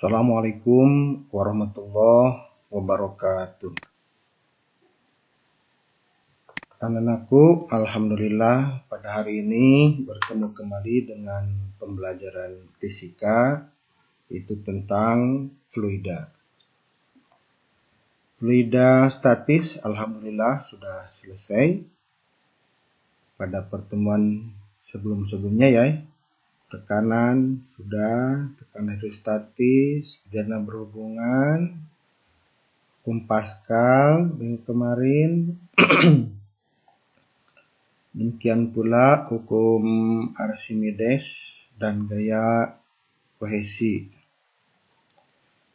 Assalamualaikum warahmatullahi wabarakatuh. Anak-anakku, alhamdulillah pada hari ini bertemu kembali dengan pembelajaran fisika, itu tentang fluida. Fluida statis alhamdulillah sudah selesai pada pertemuan sebelum-sebelumnya ya. Tekanan sudah, tekanan hidrostatis, kejadian berhubungan, Pascal yang kemarin. Demikian pula hukum Archimedes dan gaya kohesi.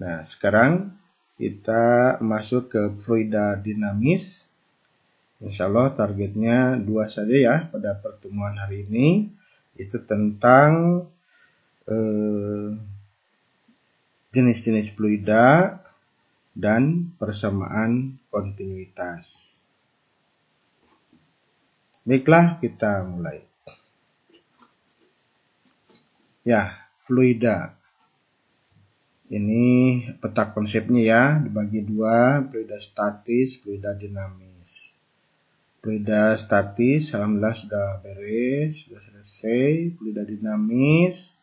Nah, sekarang kita masuk ke fluida dinamis. Insya Allah targetnya 2 saja ya pada pertemuan hari ini. Itu tentang jenis-jenis fluida dan persamaan kontinuitas. Baiklah, kita mulai. Ya, fluida. Ini peta konsepnya ya, dibagi 2, fluida statis, fluida dinamis. Fluida statis, alhamdulillah sudah beres, sudah selesai. Fluida dinamis,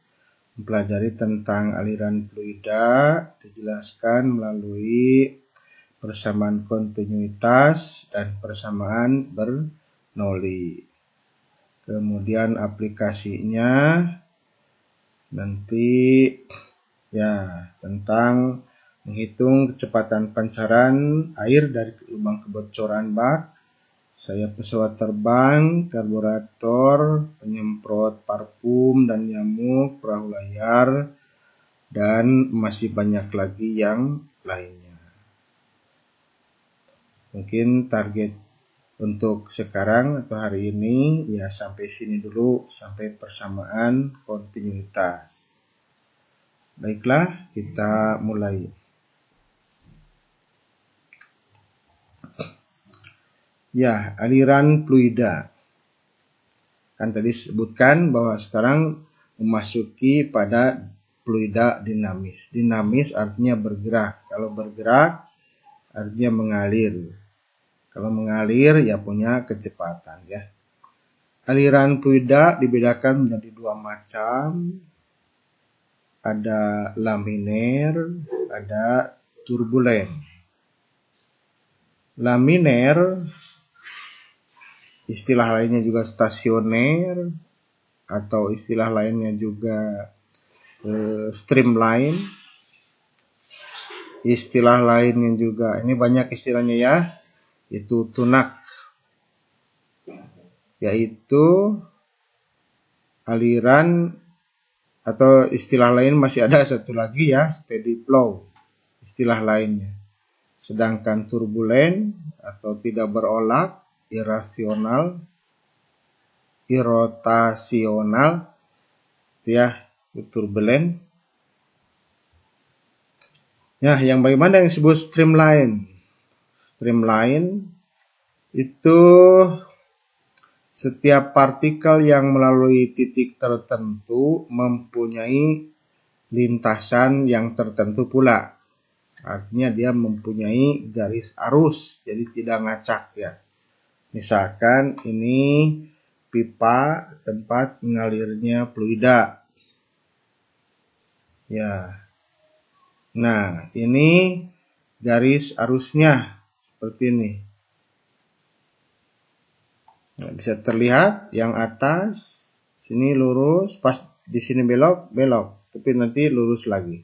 mempelajari tentang aliran fluida, dijelaskan melalui persamaan kontinuitas dan persamaan Bernoulli. Kemudian aplikasinya nanti ya tentang menghitung kecepatan pancaran air dari lubang kebocoran bak, sayap pesawat terbang, karburator, penyemprot parfum dan nyamuk, perahu layar, dan masih banyak lagi yang lainnya. Mungkin target untuk sekarang atau hari ini ya sampai sini dulu, sampai persamaan kontinuitas. Baiklah, kita mulai. Ya, aliran fluida. Kan tadi sebutkan bahwa sekarang memasuki pada fluida dinamis. Dinamis artinya bergerak. Kalau bergerak artinya mengalir. Kalau mengalir ya punya kecepatan ya. Aliran fluida dibedakan menjadi 2 macam. Ada laminer, ada turbulen. Laminer, istilah lainnya juga stasioner, atau istilah lainnya juga streamline. Istilah lainnya juga, ini banyak istilahnya ya, itu tunak, yaitu aliran, atau istilah lain masih ada satu lagi ya, steady flow, istilah lainnya. Sedangkan turbulen atau tidak berolah, irotasional, ya, turbulen. Ya, yang bagaimana yang disebut streamline? Streamline itu setiap partikel yang melalui titik tertentu mempunyai lintasan yang tertentu pula. Artinya dia mempunyai garis arus, jadi tidak ngacak ya. Misalkan ini pipa tempat mengalirnya fluida. Ya. Nah, ini garis arusnya seperti ini. Nah, bisa terlihat yang atas sini lurus, pas di sini belok, tapi nanti lurus lagi.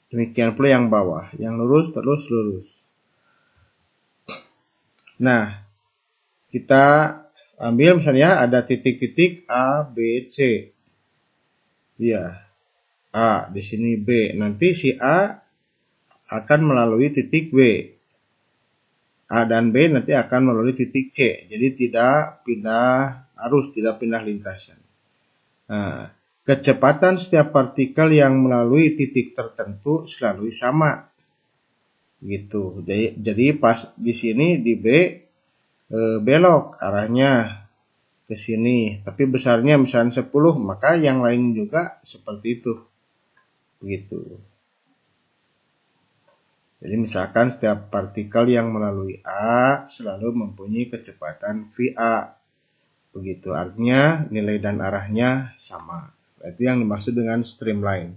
Demikian pula yang bawah, yang lurus terus lurus. Nah, kita ambil misalnya ada titik-titik A, B, C. Ya, A di sini B. Nanti si A akan melalui titik B. A dan B nanti akan melalui titik C. Jadi tidak pindah arus, tidak pindah lintasan. Nah, kecepatan setiap partikel yang melalui titik tertentu selalu sama. Gitu. Jadi pas di sini di B belok arahnya ke sini, tapi besarnya misalnya 10, maka yang lain juga seperti itu. Begitu. Jadi misalkan setiap partikel yang melalui A selalu mempunyai kecepatan VA. Begitu, artinya nilai dan arahnya sama. Itu yang dimaksud dengan streamline.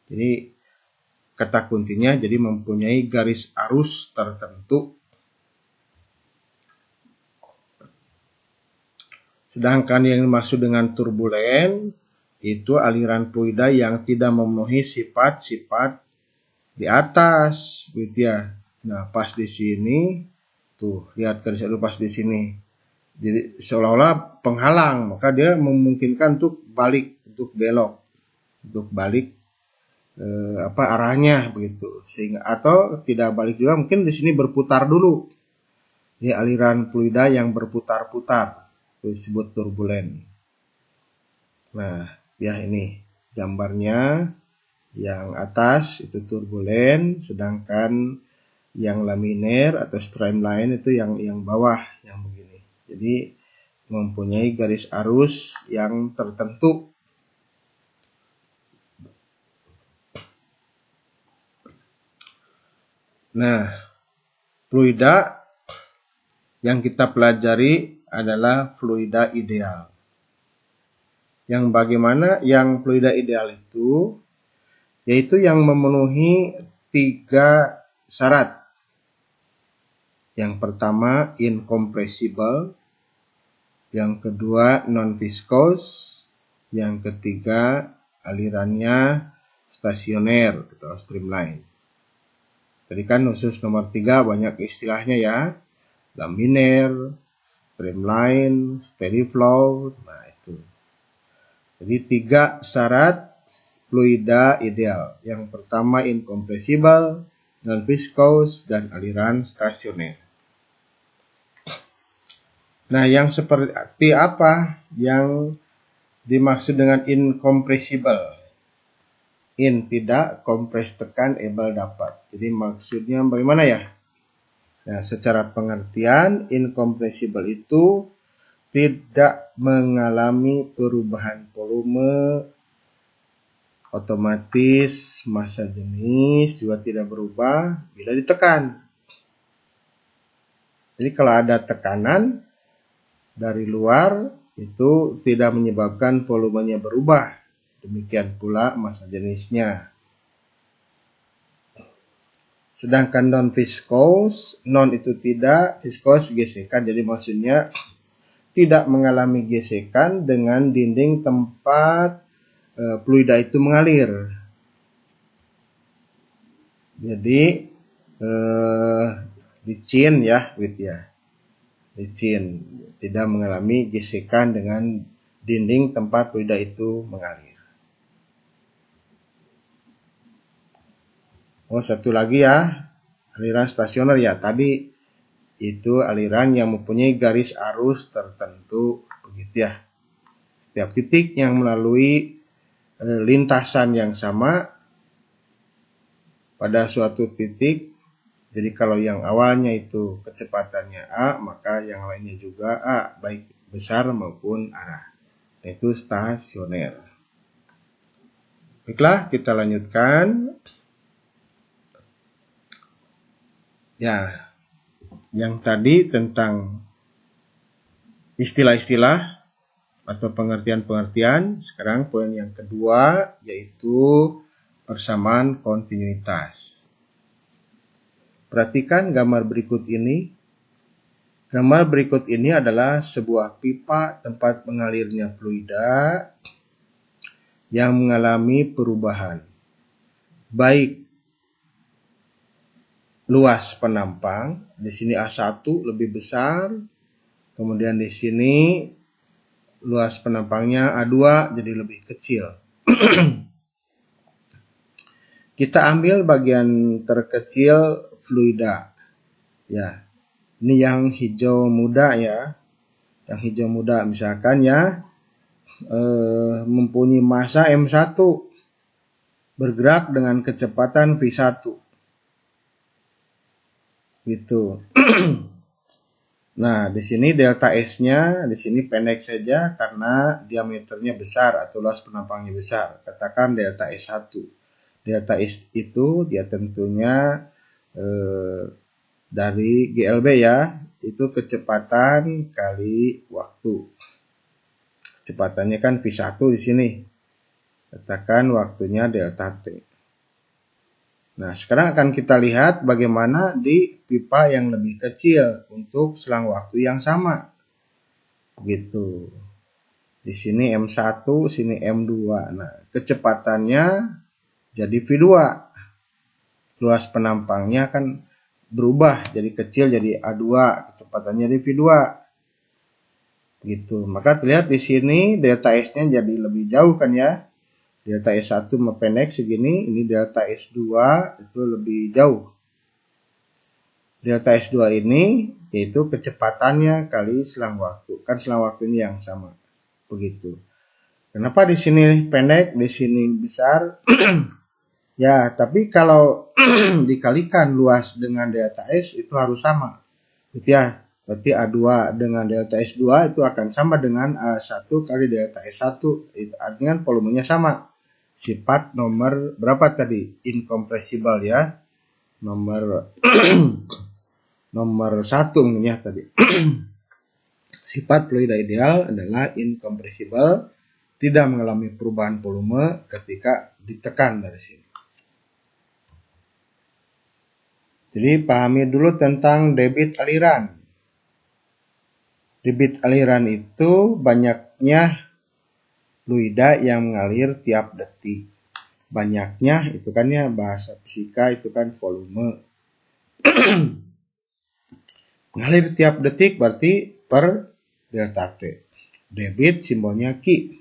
Jadi kata kuncinya jadi mempunyai garis arus tertentu. Sedangkan yang dimaksud dengan turbulen itu aliran fluida yang tidak memenuhi sifat-sifat di atas, gitu ya. Nah, pas di sini, tuh lihat garis arus pas di sini. Jadi seolah-olah penghalang, maka dia memungkinkan untuk balik, untuk belok, untuk balik arahnya begitu. Sehingga atau tidak balik juga, mungkin di sini berputar dulu. Jadi aliran fluida yang berputar-putar itu disebut turbulen. Nah, ya ini gambarnya. Yang atas itu turbulen, sedangkan yang laminer atau streamline itu yang bawah, yang begini. Jadi mempunyai garis arus yang tertentu. Nah, fluida yang kita pelajari adalah fluida ideal. Yang bagaimana yang fluida ideal itu? Yaitu yang memenuhi 3 syarat. Yang pertama incompressible, yang kedua non-viscous, yang ketiga alirannya stasioner atau streamline. Tadi kan khusus nomor 3 banyak istilahnya ya, laminer, streamline, steady flow. Nah itu. Jadi 3 syarat fluida ideal. Yang pertama incompressible, non-viscous, dan aliran stasioner. Nah, yang seperti apa yang dimaksud dengan incompressible? In tidak, kompres tekan, able dapat. Jadi maksudnya bagaimana ya? Nah, secara pengertian incompressible itu tidak mengalami perubahan volume, otomatis massa jenis juga tidak berubah bila ditekan. Jadi kalau ada tekanan dari luar itu tidak menyebabkan volumenya berubah. Demikian pula massa jenisnya. Sedangkan non-viscous, non itu tidak, viscous gesekan. Jadi maksudnya tidak mengalami gesekan dengan dinding tempat fluida itu mengalir. Jadi licin ya, gitu ya. Licin, tidak mengalami gesekan dengan dinding tempat fluida itu mengalir. Oh, satu lagi ya, aliran stasioner ya. Tadi itu aliran yang mempunyai garis arus tertentu, begitu ya. Setiap titik yang melalui lintasan yang sama pada suatu titik. Jadi kalau yang awalnya itu kecepatannya A, maka yang lainnya juga A, baik besar maupun arah. Itu stasioner. Baiklah, kita lanjutkan. Ya, yang tadi tentang istilah-istilah atau pengertian-pengertian. Sekarang poin yang kedua yaitu persamaan kontinuitas. Perhatikan gambar berikut ini. Gambar berikut ini adalah sebuah pipa tempat mengalirnya fluida yang mengalami perubahan. Baik luas penampang, di sini A1 lebih besar, kemudian di sini luas penampangnya A2 jadi lebih kecil. Kita ambil bagian terkecil fluida. Ya. Ini yang hijau muda ya. Yang hijau muda misalkan ya mempunyai massa M1 bergerak dengan kecepatan V1. Gitu. Nah, di sini delta S-nya di sini pendek saja karena diameternya besar atau luas penampangnya besar. Katakan delta S1. Delta S itu dia tentunya dari GLB ya, itu kecepatan kali waktu. Kecepatannya kan V1 di sini. Katakan waktunya delta T. Nah, sekarang akan kita lihat bagaimana di pipa yang lebih kecil untuk selang waktu yang sama. Gitu. Di sini M1, sini M2. Nah, kecepatannya jadi V2. Luas penampangnya kan berubah jadi kecil jadi A2, kecepatannya jadi V2. Gitu. Maka terlihat di sini delta S-nya jadi lebih jauh kan ya. Delta S1 pendek segini, ini delta S2 itu lebih jauh. Delta S2 ini yaitu kecepatannya kali selang waktu. Kan selang waktunya yang sama. Begitu. Kenapa di sini pendek, di sini besar? Ya, tapi kalau dikalikan luas dengan delta S itu harus sama. Gitu ya. Berarti A2 dengan delta S2 itu akan sama dengan A1 kali delta S1. Itu artinya volumenya sama. Sifat nomor berapa tadi? Incompressible ya. Nomor nomor 1 ya tadi. Sifat fluida ideal adalah incompressible, tidak mengalami perubahan volume ketika ditekan dari sini. Jadi pahami dulu tentang debit aliran. Debit aliran itu banyaknya fluida yang mengalir tiap detik. Banyaknya itu kan ya bahasa fisika itu kan volume. Mengalir tiap detik berarti per delta T. Debit simbolnya Q.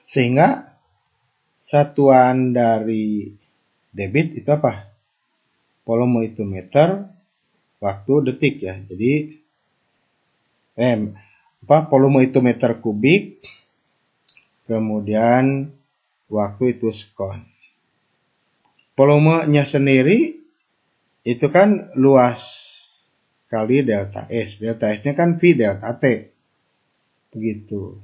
Sehingga satuan dari debit itu apa? Volume itu meter, waktu detik ya. Jadi volume itu meter kubik, kemudian waktu itu sekon. Volumenya sendiri itu kan luas kali delta S. Delta S-nya kan V delta T. Begitu.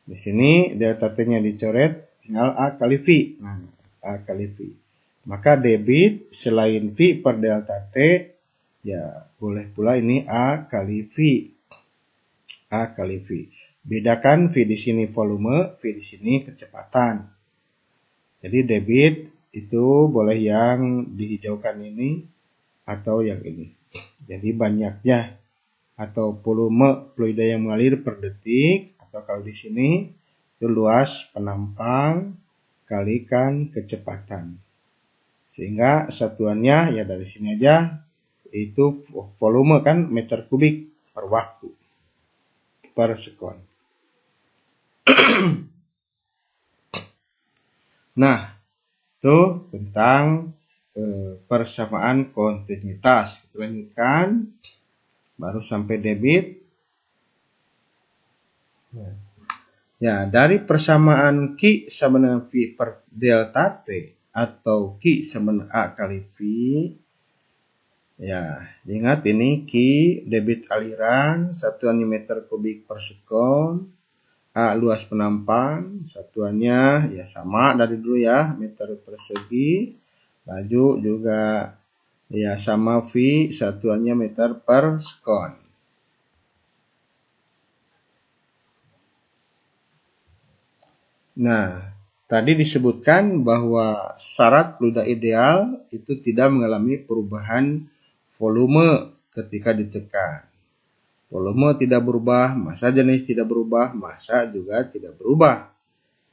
Di sini delta T-nya dicoret, tinggal A kali V. Nah, A kali V. Maka debit selain V per delta T, ya boleh pula ini A kali V. A kali V. Bedakan V di sini volume, V di sini kecepatan. Jadi debit itu boleh yang dihijaukan ini atau yang ini. Jadi banyaknya atau volume fluida yang mengalir per detik, atau kalau di sini itu luas penampang kalikan kecepatan. Sehingga satuannya ya dari sini aja itu volume kan meter kubik per waktu. Per sekon. Nah, itu tentang persamaan kontinuitas. Kita lanjutkan, baru sampai debit. Ya, dari persamaan Q sama dengan V per delta T atau Q sama dengan A kali V. Ya, ingat ini Q debit aliran, satuannya meter kubik per sekon. A luas penampang, satuannya ya sama dari dulu ya, meter persegi. Laju juga ya sama V, satuannya meter per sekon. Nah, tadi disebutkan bahwa syarat fluida ideal itu tidak mengalami perubahan volume ketika ditekan. Volume tidak berubah, massa jenis tidak berubah, massa juga tidak berubah.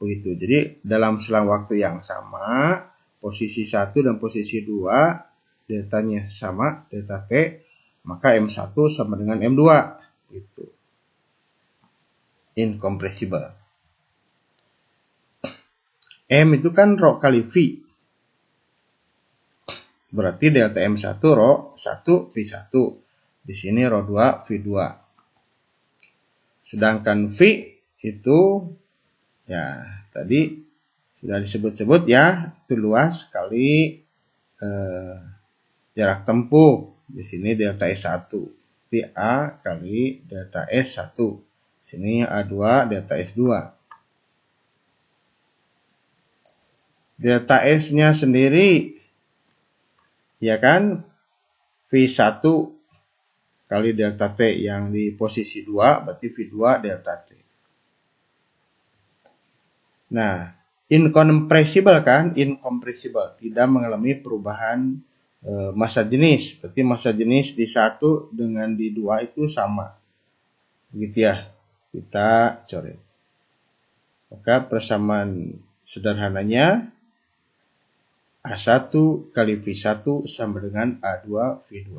Begitu. Jadi dalam selang waktu yang sama, posisi 1 dan posisi 2, deltanya sama, delta T, maka M1 sama dengan M2. Gitu. Incompressible. M itu kan rho kali V. Berarti delta M1 rho 1 V1. Di sini rho 2 V2. Sedangkan V itu ya tadi sudah disebut-sebut ya, itu luas kali jarak tempuh. Di sini delta S1. Di A kali delta S1. Sini A2 delta S2. delta S-nya sendiri, ya kan, V1 kali delta T yang di posisi 2, berarti V2 delta T. Nah, incompressible kan, incompressible, tidak mengalami perubahan massa jenis. Berarti massa jenis di 1 dengan di 2 itu sama. Begitu ya, kita coret. Maka persamaan sederhananya A1 kali V1 sama dengan A2 V2.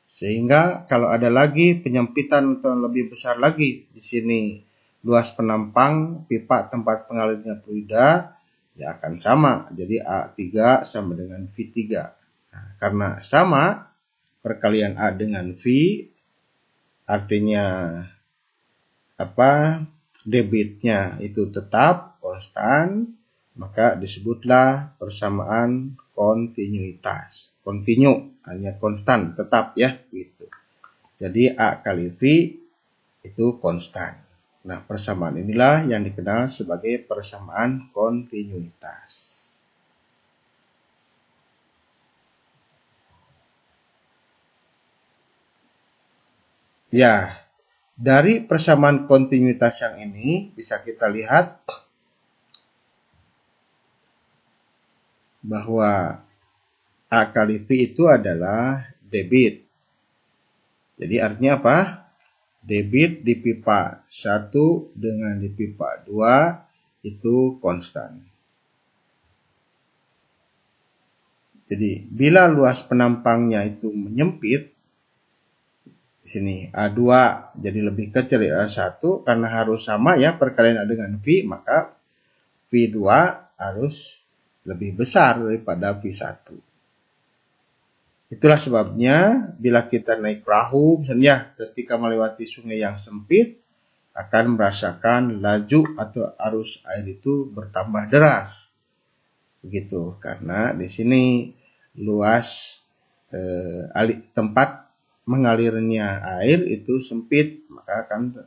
Sehingga kalau ada lagi penyempitan atau lebih besar lagi di sini luas penampang pipa tempat pengalirnya fluida, ya akan sama. Jadi A3 sama dengan V3. Nah, karena sama perkalian A dengan V, artinya debitnya itu tetap konstan, maka disebutlah persamaan kontinuitas. Kontinu hanya konstan, tetap ya gitu. Jadi A kali V itu konstan. Nah, persamaan inilah yang dikenal sebagai persamaan kontinuitas. Ya, dari persamaan kontinuitas yang ini bisa kita lihat bahwa A kali V itu adalah debit. Jadi artinya apa? Debit di pipa 1 dengan di pipa 2 itu konstan. Jadi bila luas penampangnya itu menyempit, di sini A2 jadi lebih kecil dari A1 karena harus sama ya perkalian A dengan V, maka V2 harus lebih besar daripada V1. Itulah sebabnya bila kita naik perahu misalnya ketika melewati sungai yang sempit akan merasakan laju atau arus air itu bertambah deras. Begitu, karena di sini luas tempat mengalirnya air itu sempit, maka akan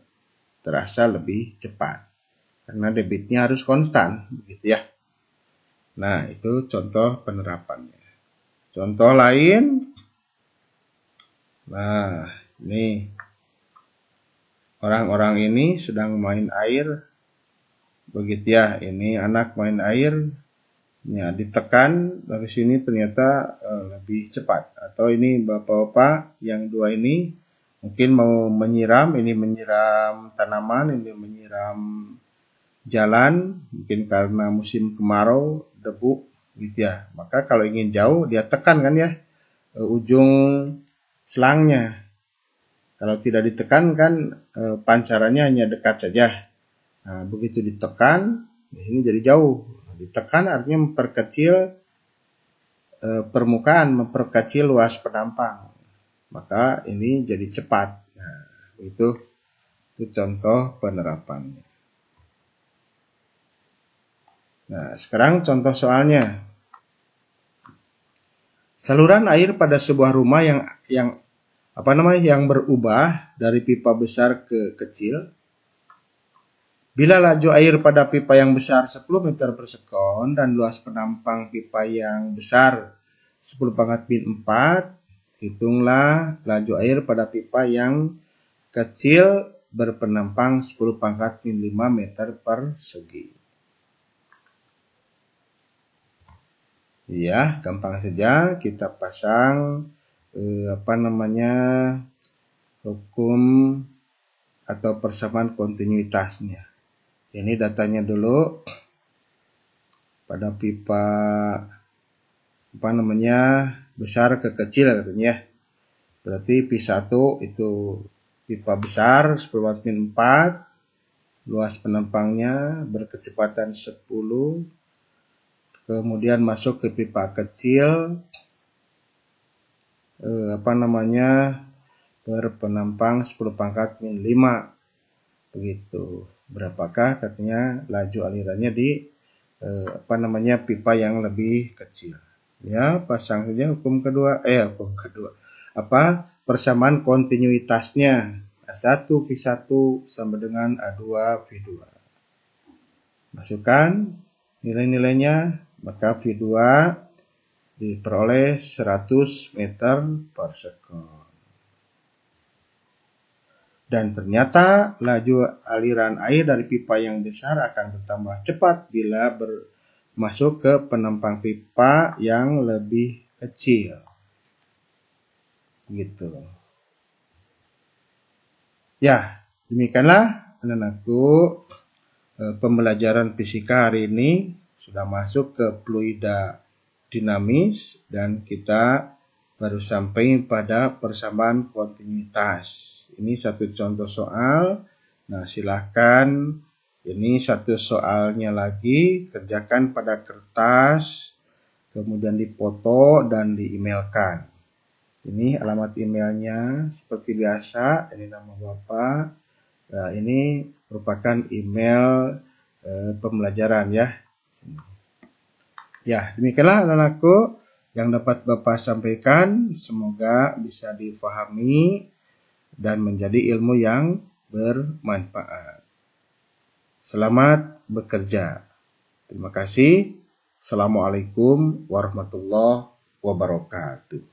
terasa lebih cepat karena debitnya harus konstan, begitu ya. Nah, itu contoh penerapannya. Contoh lain, nah ini orang-orang ini sedang main air, begitu ya. Ini anak main air, ya ditekan dari sini ternyata lebih cepat. Atau ini bapak-bapak yang dua ini mungkin mau menyiram, ini menyiram tanaman, ini menyiram jalan, mungkin karena musim kemarau, debu, gitu ya. Maka kalau ingin jauh dia tekan kan ya ujung selangnya. Kalau tidak ditekan kan pancarannya hanya dekat saja. Nah, begitu ditekan, ini jadi jauh. Ditekan artinya memperkecil permukaan, memperkecil luas penampang. Maka ini jadi cepat. Nah, itu contoh penerapannya. Nah, sekarang contoh soalnya. Saluran air pada sebuah rumah yang berubah dari pipa besar ke kecil. Bila laju air pada pipa yang besar 10 meter per sekon dan luas penampang pipa yang besar 10⁻⁴, hitunglah laju air pada pipa yang kecil berpenampang 10⁻⁵ meter persegi. Ya, gampang saja kita pasang hukum atau persamaan kontinuitasnya. Ini datanya dulu pada pipa besar ke kecil katanya. Berarti P1 itu pipa besar 10⁻⁴, luas penampangnya berkecepatan 10, kemudian masuk ke pipa kecil berpenampang 10⁻⁵. Begitu. Berapakah katanya laju alirannya di pipa yang lebih kecil. Ya, pasang saja hukum kedua. Persamaan kontinuitasnya. A1 V1 sama dengan A2 V2. Masukkan nilai-nilainya maka V2 diperoleh 100 meter per sekon. Dan ternyata laju aliran air dari pipa yang besar akan bertambah cepat bila masuk ke penempang pipa yang lebih kecil. Gitu. Ya, demikianlah anak-anakku pembelajaran fisika hari ini sudah masuk ke fluida dinamis dan kita baru sampai pada persamaan kontinuitas. Ini satu contoh soal. Nah, silakan ini satu soalnya lagi kerjakan pada kertas, kemudian dipoto dan di-emailkan. Ini alamat emailnya seperti biasa, ini nama Bapak. Nah, ini merupakan email pembelajaran ya. Ya, demikianlah anak-anakku yang dapat Bapak sampaikan. Semoga bisa difahami dan menjadi ilmu yang bermanfaat. Selamat bekerja. Terima kasih. Assalamualaikum warahmatullahi wabarakatuh.